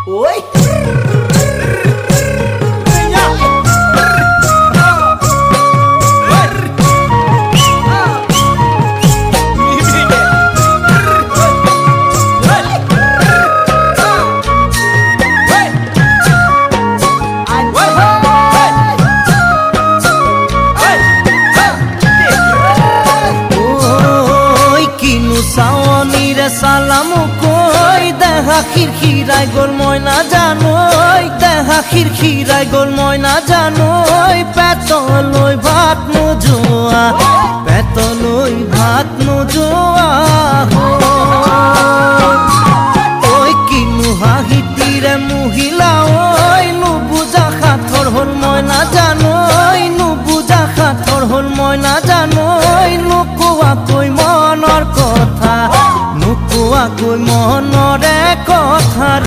ওই সালামু কই দেখা খিরখিরাই গোল ময়না জানোই দেখা খিরখিরাই গোল ময়না জানোই পেতলই ভাত নোজোয়া পেতলই ভাত